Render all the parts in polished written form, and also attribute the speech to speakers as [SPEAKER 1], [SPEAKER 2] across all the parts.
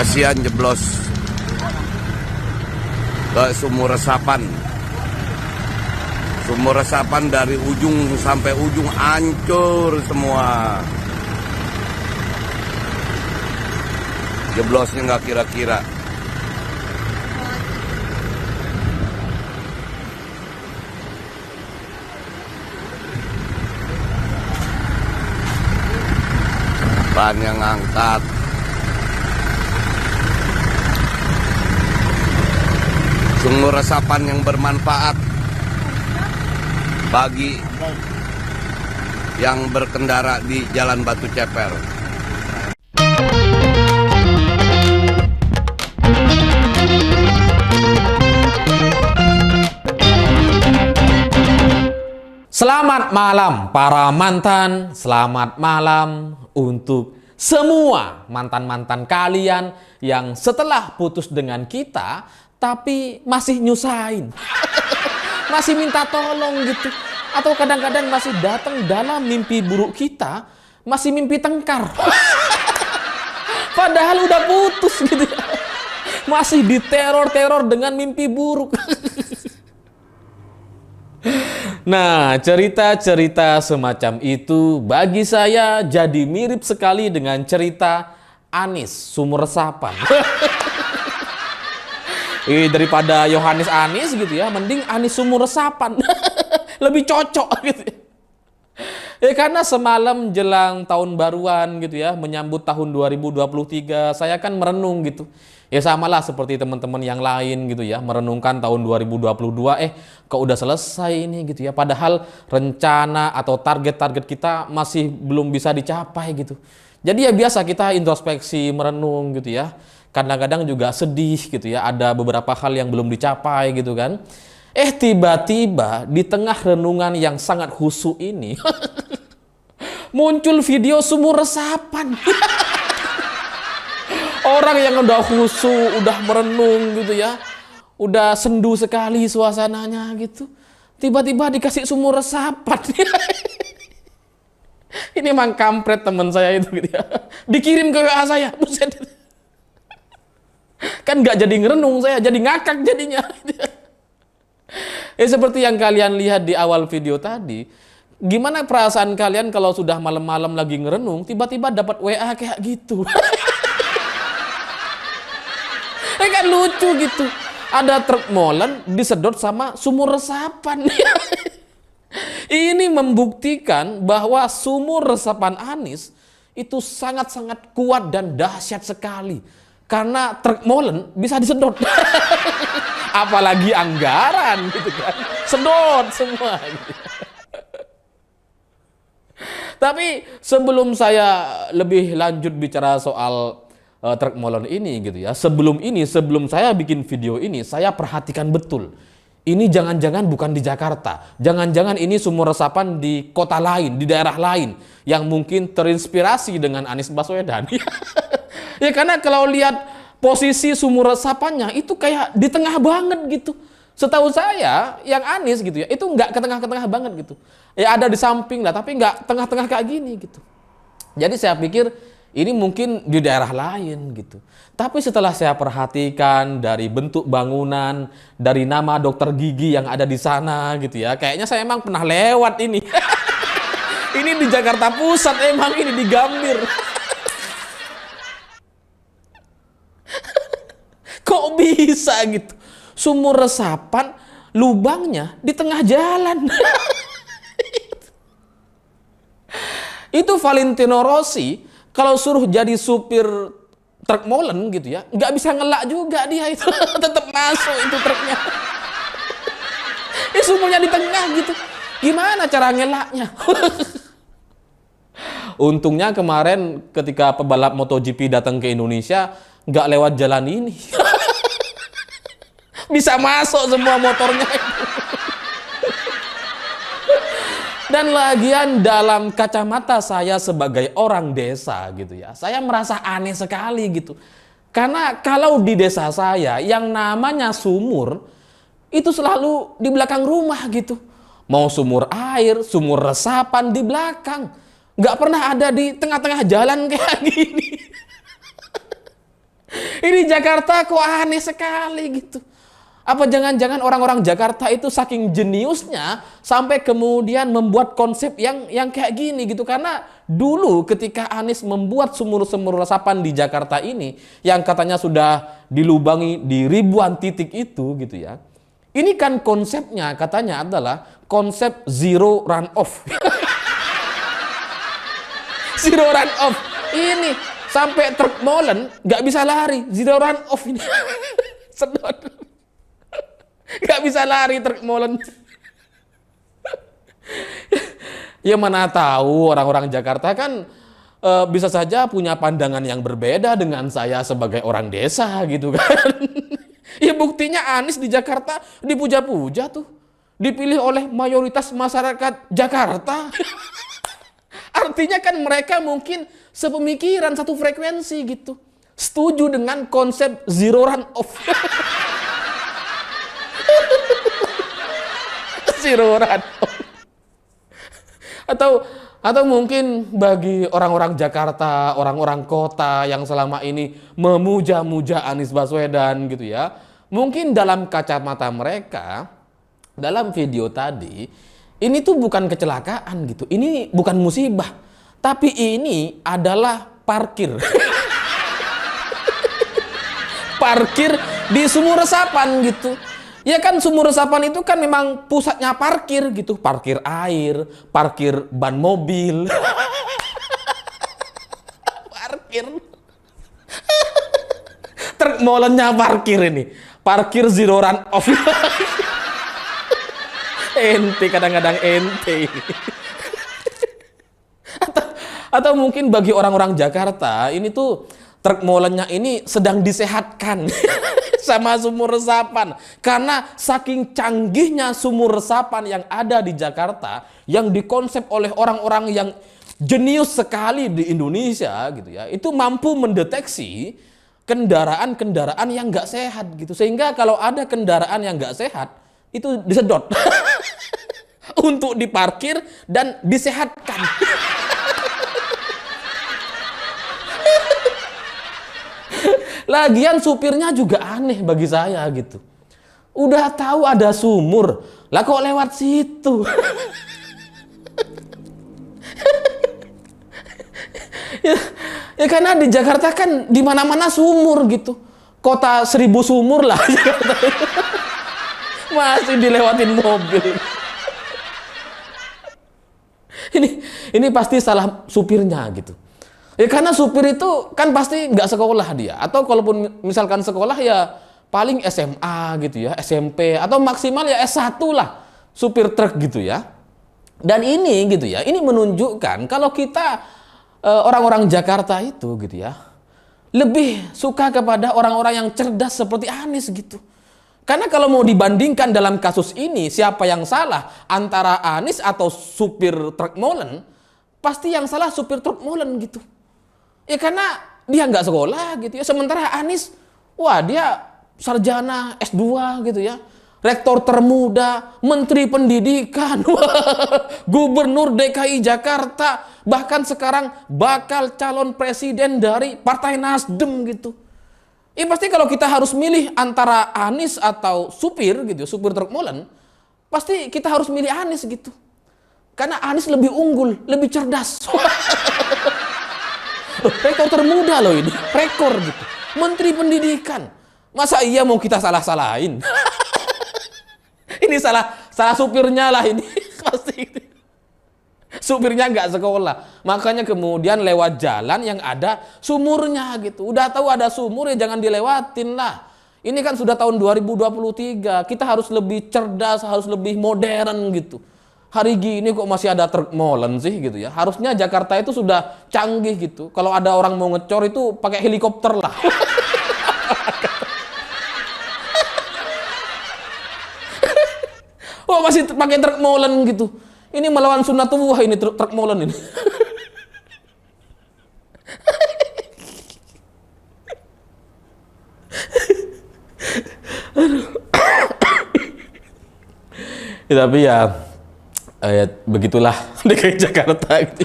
[SPEAKER 1] Kasihan jeblos ke sumur resapan. Sumur resapan dari ujung sampai ujung hancur semua. Jeblosnya nggak kira-kira. Ban yang ngangkat. Sumur resapan yang bermanfaat bagi yang berkendara di Jalan Batu Ceper.
[SPEAKER 2] Selamat malam para mantan, selamat malam untuk semua mantan-mantan kalian yang setelah putus dengan kita tapi masih nyusahin. Masih minta tolong gitu. Atau kadang-kadang masih datang dalam mimpi buruk kita, masih mimpi tengkar. Padahal udah putus gitu. Masih diteror-teror dengan mimpi buruk. Nah, cerita-cerita semacam itu bagi saya jadi mirip sekali dengan cerita Anis sumur resapan. Daripada Yohanes Anis gitu ya, mending Anis sumur resapan. Lebih cocok gitu ya. Karena semalam jelang tahun baruan gitu ya, menyambut tahun 2023, saya kan merenung gitu. Ya samalah seperti teman-teman yang lain gitu ya, merenungkan tahun 2022, kok udah selesai ini gitu ya. Padahal rencana atau target-target kita masih belum bisa dicapai gitu. Jadi ya biasa kita introspeksi, merenung gitu ya. Kadang-kadang juga sedih gitu ya, ada beberapa hal yang belum dicapai gitu kan. Tiba-tiba di tengah renungan yang sangat khusyuk ini muncul video sumur resapan. Orang yang udah khusyuk, udah merenung gitu ya, udah sendu sekali suasananya gitu, tiba-tiba dikasih sumur resapan. Ini emang kampret teman saya itu gitu ya. Dikirim ke WA saya, buset. Kan nggak jadi ngerenung saya, jadi ngakak jadinya. Seperti yang kalian lihat di awal video tadi, gimana perasaan kalian kalau sudah malam-malam lagi ngerenung, tiba-tiba dapat WA kayak gitu? Kan lucu gitu. Ada truk molen disedot sama sumur resapan. Ini membuktikan bahwa sumur resapan Anis itu sangat-sangat kuat dan dahsyat sekali. Karena truk molen bisa disedot. Apalagi anggaran gitu kan. Sedot semua. Gitu. Tapi sebelum saya lebih lanjut bicara soal truk molen ini gitu ya. Sebelum saya bikin video ini, saya perhatikan betul. Ini jangan-jangan bukan di Jakarta. Jangan-jangan ini sumur resapan di kota lain, di daerah lain yang mungkin terinspirasi dengan Anies Baswedan. Ya karena kalau lihat posisi sumur resapannya itu kayak di tengah banget gitu. Setahu saya yang Anies gitu ya, itu nggak ke tengah-tengah banget gitu. Ya ada di samping lah, tapi nggak tengah-tengah kayak gini gitu. Jadi saya pikir ini mungkin di daerah lain gitu. Tapi setelah saya perhatikan dari bentuk bangunan, dari nama dokter gigi yang ada di sana gitu ya, kayaknya saya emang pernah lewat ini. Ini di Jakarta Pusat emang ini di Gambir. Kok bisa gitu? Sumur resapan lubangnya di tengah jalan. Itu Valentino Rossi kalau suruh jadi supir truk molen gitu ya, nggak bisa ngelak juga dia itu. Tetap masuk itu truknya. Sumurnya di tengah gitu. Gimana cara ngelaknya? Untungnya kemarin ketika pebalap MotoGP datang ke Indonesia, nggak lewat jalan ini. Bisa masuk semua motornya. Dan lagian dalam kacamata saya sebagai orang desa gitu ya, saya merasa aneh sekali gitu. Karena kalau di desa saya yang namanya sumur itu selalu di belakang rumah gitu. Mau sumur air, sumur resapan di belakang. Nggak pernah ada di tengah-tengah jalan kayak gini. Ini Jakarta kok aneh sekali gitu. Apa jangan-jangan orang-orang Jakarta itu saking jeniusnya sampai kemudian membuat konsep yang kayak gini gitu. Karena dulu ketika Anies membuat sumur-sumur resapan di Jakarta ini yang katanya sudah dilubangi di ribuan titik itu gitu ya. Ini kan konsepnya katanya adalah konsep zero runoff. Zero runoff. Ini sampai truk molen nggak bisa lari. Zero runoff ini. Sedot. Gak bisa lari truk molen. Ya mana tahu orang-orang Jakarta kan bisa saja punya pandangan yang berbeda dengan saya sebagai orang desa gitu kan. Ya buktinya Anies di Jakarta dipuja-puja tuh. Dipilih oleh mayoritas masyarakat Jakarta. Artinya kan mereka mungkin sepemikiran, satu frekuensi gitu. Setuju dengan konsep zero runoff. Zero runoff. Atau mungkin bagi orang-orang Jakarta, orang-orang kota yang selama ini memuja-muja Anies Baswedan gitu ya. Mungkin dalam kacamata mereka, dalam video tadi, ini tuh bukan kecelakaan gitu. Ini bukan musibah. Tapi ini adalah parkir. Parkir di sumur resapan gitu. Ya kan sumur resapan itu kan memang pusatnya parkir gitu. Parkir air, parkir ban mobil. Parkir. Truk molennya parkir ini. Parkir zero runoff. Ente kadang-kadang ente. Atau mungkin bagi orang-orang Jakarta ini tuh truk molennya ini sedang disehatkan sama sumur resapan. Karena saking canggihnya sumur resapan yang ada di Jakarta, yang dikonsep oleh orang-orang yang jenius sekali di Indonesia gitu ya, itu mampu mendeteksi kendaraan-kendaraan yang nggak sehat gitu. Sehingga kalau ada kendaraan yang nggak sehat, itu disedot untuk diparkir dan disehatkan. Lagian supirnya juga aneh bagi saya gitu. Udah tahu ada sumur, lah kok lewat situ? ya karena di Jakarta kan di mana-mana sumur gitu. Kota 1000 sumur lah. Masih dilewatin mobil. Ini pasti salah supirnya gitu. Ya karena supir itu kan pasti nggak sekolah dia. Atau kalaupun misalkan sekolah ya paling SMA gitu ya, SMP. Atau maksimal ya S1 lah, supir truk gitu ya. Dan ini gitu ya, ini menunjukkan kalau kita orang-orang Jakarta itu gitu ya, lebih suka kepada orang-orang yang cerdas seperti Anies gitu. Karena kalau mau dibandingkan dalam kasus ini, siapa yang salah antara Anies atau supir truk molen, pasti yang salah supir truk molen gitu. Ya karena dia nggak sekolah gitu ya. Sementara Anies, wah dia sarjana S2 gitu ya. Rektor termuda, menteri pendidikan, gubernur DKI Jakarta, bahkan sekarang bakal calon presiden dari Partai Nasdem gitu. Ya pasti kalau kita harus milih antara Anies atau supir gitu, supir truk molen, pasti kita harus milih Anies gitu. Karena Anies lebih unggul, lebih cerdas. Rektor termuda loh ini, rekor gitu. Menteri pendidikan. Masa iya mau kita salah-salahin? Ini salah supirnya lah ini. Pasti supirnya nggak sekolah. Makanya kemudian lewat jalan yang ada sumurnya gitu. Udah tahu ada sumur ya jangan dilewatin lah. Ini kan sudah tahun 2023. Kita harus lebih cerdas, harus lebih modern gitu. Hari gini kok masih ada truk molen sih gitu ya. Harusnya Jakarta itu sudah canggih gitu. Kalau ada orang mau ngecor itu pakai helikopter lah. Oh masih pakai truk molen gitu. Ini melawan sunnatullah ini truk molen ini. Ya, tapi ya begitulah DKI Jakarta gitu.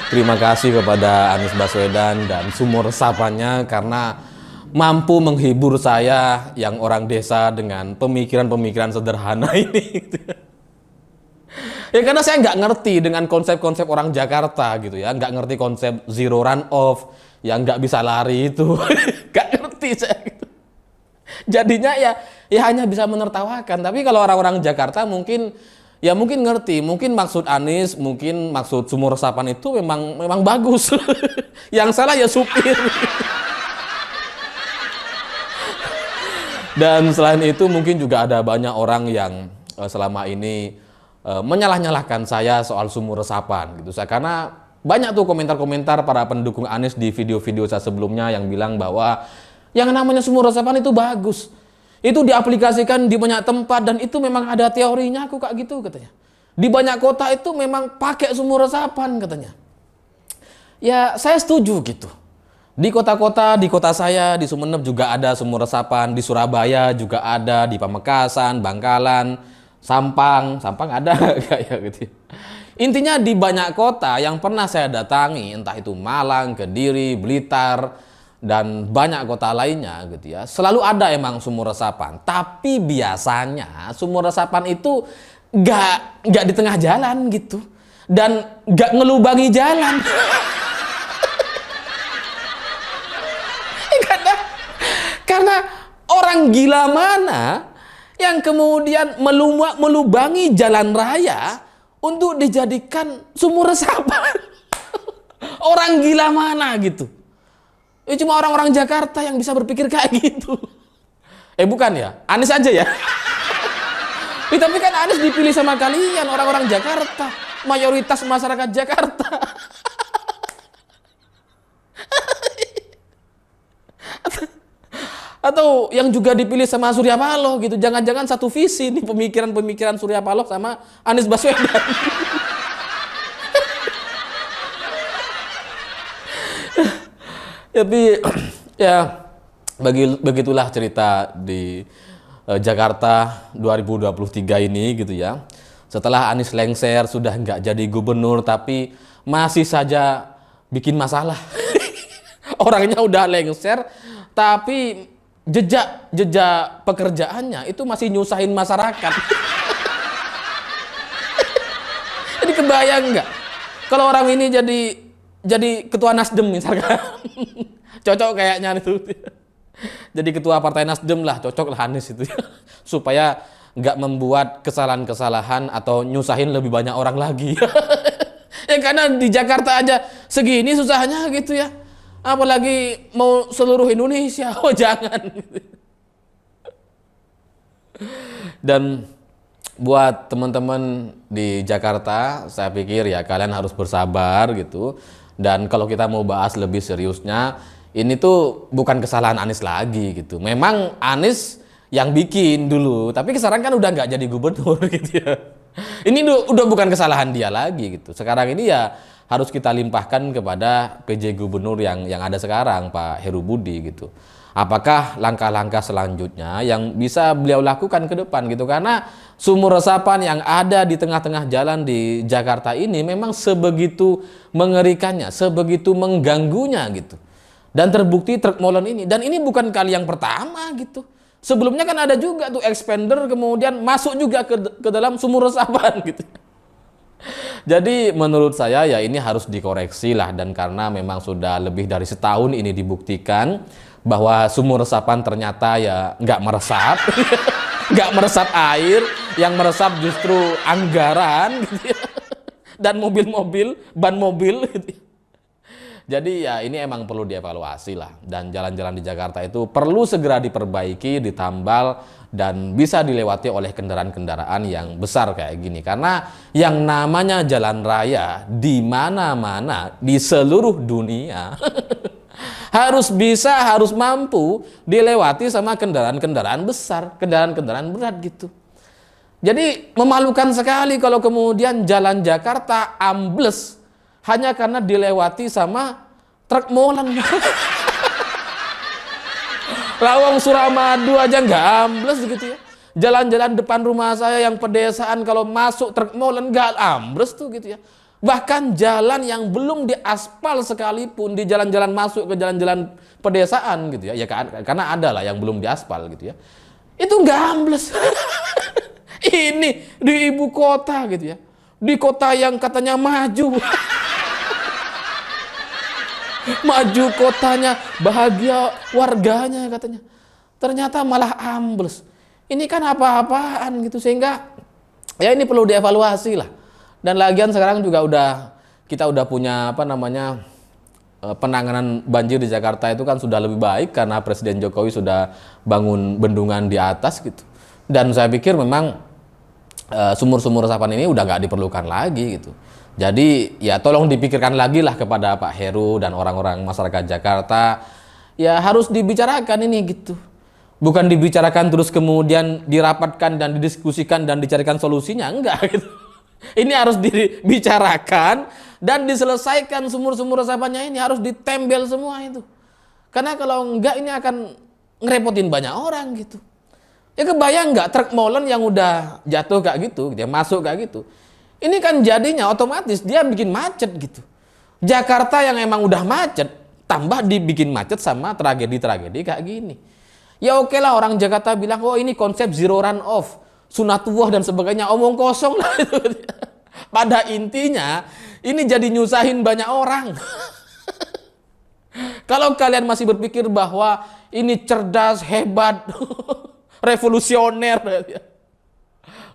[SPEAKER 2] Terima kasih kepada Anies Baswedan dan sumur resapannya karena mampu menghibur saya yang orang desa dengan pemikiran-pemikiran sederhana ini. Ya karena saya nggak ngerti dengan konsep-konsep orang Jakarta gitu ya, nggak ngerti konsep zero run off, yang nggak bisa lari itu, nggak ngerti saya gitu. Jadinya ya hanya bisa menertawakan. Tapi kalau orang-orang Jakarta mungkin ngerti, mungkin maksud Anies, mungkin maksud sumur resapan itu memang bagus. Yang salah ya supir. Dan selain itu mungkin juga ada banyak orang yang selama ini menyalah-nyalahkan saya soal sumur resapan gitu. Karena banyak tuh komentar-komentar para pendukung Anies di video-video saya sebelumnya yang bilang bahwa yang namanya sumur resapan itu bagus. Itu diaplikasikan di banyak tempat dan itu memang ada teorinya kok kayak gitu katanya. Di banyak kota itu memang pakai sumur resapan katanya. Ya saya setuju gitu. Di kota-kota, di kota saya, di Sumeneb juga ada sumur resapan, di Surabaya juga ada, di Pamekasan, Bangkalan, Sampang ada kayak gitu. Intinya di banyak kota yang pernah saya datangi, entah itu Malang, Kediri, Blitar, dan banyak kota lainnya gitu ya, selalu ada emang sumur resapan. Tapi biasanya sumur resapan itu nggak di tengah jalan gitu, dan nggak ngelubangi jalan. Karena orang gila mana yang kemudian melubangi jalan raya untuk dijadikan sumur resapan? Orang gila mana gitu? Cuma orang-orang Jakarta yang bisa berpikir kayak gitu. Bukan ya? Anies aja ya? Tapi kan Anies dipilih sama kalian, orang-orang Jakarta. Mayoritas masyarakat Jakarta. Atau yang juga dipilih sama Surya Paloh gitu. Jangan-jangan satu visi nih pemikiran-pemikiran Surya Paloh sama Anies Baswedan. Tapi ya begitulah cerita di Jakarta 2023 ini gitu ya. Setelah Anies lengser, sudah nggak jadi gubernur, tapi masih saja bikin masalah. Orangnya udah lengser, tapi jejak pekerjaannya itu masih nyusahin masyarakat. Jadi kebayang nggak kalau orang ini jadi ketua Nasdem misalkan. Cocok kayaknya itu. Jadi ketua partai Nasdem lah, cocok lah Anies itu. Supaya nggak membuat kesalahan-kesalahan atau nyusahin lebih banyak orang lagi. Ya karena di Jakarta aja segini susahnya gitu ya. Apalagi mau seluruh Indonesia. Oh jangan. Dan buat teman-teman di Jakarta, saya pikir ya kalian harus bersabar gitu. Dan kalau kita mau bahas lebih seriusnya, ini tuh bukan kesalahan Anies lagi gitu. Memang Anies yang bikin dulu, tapi sekarang kan udah nggak jadi gubernur gitu ya. Ini udah bukan kesalahan dia lagi gitu. Sekarang ini ya harus kita limpahkan kepada PJ Gubernur yang ada sekarang, Pak Heru Budi gitu. Apakah langkah-langkah selanjutnya yang bisa beliau lakukan ke depan gitu, karena sumur resapan yang ada di tengah-tengah jalan di Jakarta ini memang sebegitu mengerikannya, sebegitu mengganggunya gitu. Dan terbukti truk molen ini, dan ini bukan kali yang pertama gitu. Sebelumnya kan ada juga tuh expander kemudian masuk juga ke dalam sumur resapan gitu. Jadi menurut saya ya ini harus dikoreksi lah, dan karena memang sudah lebih dari setahun ini dibuktikan bahwa sumur resapan ternyata ya nggak meresap, nggak meresap air, yang meresap justru anggaran gitu ya. Dan mobil-mobil, ban mobil gitu ya. Jadi ya ini emang perlu dievaluasi lah, dan jalan-jalan di Jakarta itu perlu segera diperbaiki, ditambal, dan bisa dilewati oleh kendaraan-kendaraan yang besar kayak gini. Karena yang namanya jalan raya di mana-mana di seluruh dunia harus mampu dilewati sama kendaraan-kendaraan besar, kendaraan-kendaraan berat gitu. Jadi memalukan sekali kalau kemudian jalan Jakarta ambles hanya karena dilewati sama truk molen. Lawang Suramadu aja nggak ambles gitu ya. Jalan-jalan depan rumah saya yang pedesaan kalau masuk truk molen nggak ambles tuh gitu ya. Bahkan jalan yang belum diaspal sekalipun, di jalan-jalan masuk ke jalan-jalan pedesaan gitu ya, ya kan, karena ada lah yang belum diaspal gitu ya, itu nggak ambles. Ini di ibu kota gitu ya, di kota yang katanya maju. Maju kotanya, bahagia warganya katanya, ternyata malah ambles. Ini kan apa-apaan gitu, sehingga ya ini perlu dievaluasi lah. Dan lagian sekarang juga kita udah punya penanganan banjir di Jakarta itu kan sudah lebih baik karena Presiden Jokowi sudah bangun bendungan di atas gitu. Dan saya pikir memang sumur-sumur resapan ini udah nggak diperlukan lagi gitu. Jadi ya tolong dipikirkan lagi lah kepada Pak Heru dan orang-orang masyarakat Jakarta. Ya harus dibicarakan ini gitu. Bukan dibicarakan terus kemudian dirapatkan dan didiskusikan dan dicarikan solusinya, enggak gitu. Ini harus dibicarakan dan diselesaikan, sumur-sumur resapannya ini harus ditembel semua itu. Karena kalau enggak ini akan ngerepotin banyak orang gitu. Ya kebayang nggak truk molen yang udah jatuh kayak gitu, dia masuk kayak gitu. Ini kan jadinya otomatis dia bikin macet gitu. Jakarta yang emang udah macet, tambah dibikin macet sama tragedi-tragedi kayak gini. Ya oke lah orang Jakarta bilang, oh ini konsep zero run off, sunatullah dan sebagainya, omong kosong lah itu. Pada intinya ini jadi nyusahin banyak orang. Kalau kalian masih berpikir bahwa ini cerdas, hebat, revolusioner,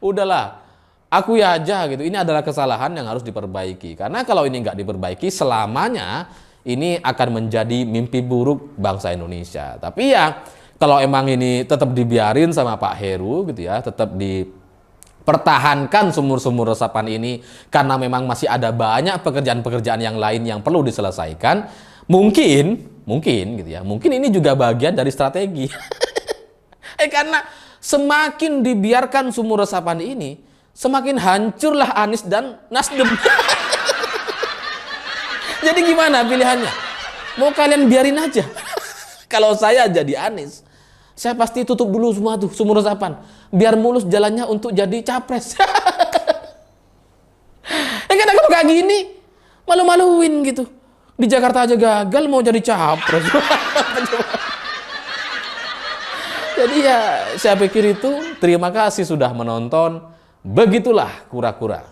[SPEAKER 2] udahlah, akui aja gitu. Ini adalah kesalahan yang harus diperbaiki. Karena kalau ini nggak diperbaiki, selamanya ini akan menjadi mimpi buruk bangsa Indonesia. Tapi ya kalau emang ini tetap dibiarin sama Pak Heru gitu ya, tetap dipertahankan sumur-sumur resapan ini karena memang masih ada banyak pekerjaan-pekerjaan yang lain yang perlu diselesaikan, mungkin gitu ya, mungkin ini juga bagian dari strategi. Karena semakin dibiarkan sumur resapan ini, semakin hancurlah Anies dan Nasdem. Jadi gimana pilihannya? Mau kalian biarin aja? Kalau saya jadi Anies, saya pasti tutup dulu semua tuh sumur resapan, biar mulus jalannya untuk jadi capres. Karena kalau kayak gini, malu-maluin gitu. Di Jakarta aja gagal mau jadi capres. Jadi ya saya pikir itu. Terima kasih sudah menonton. Begitulah kura-kura.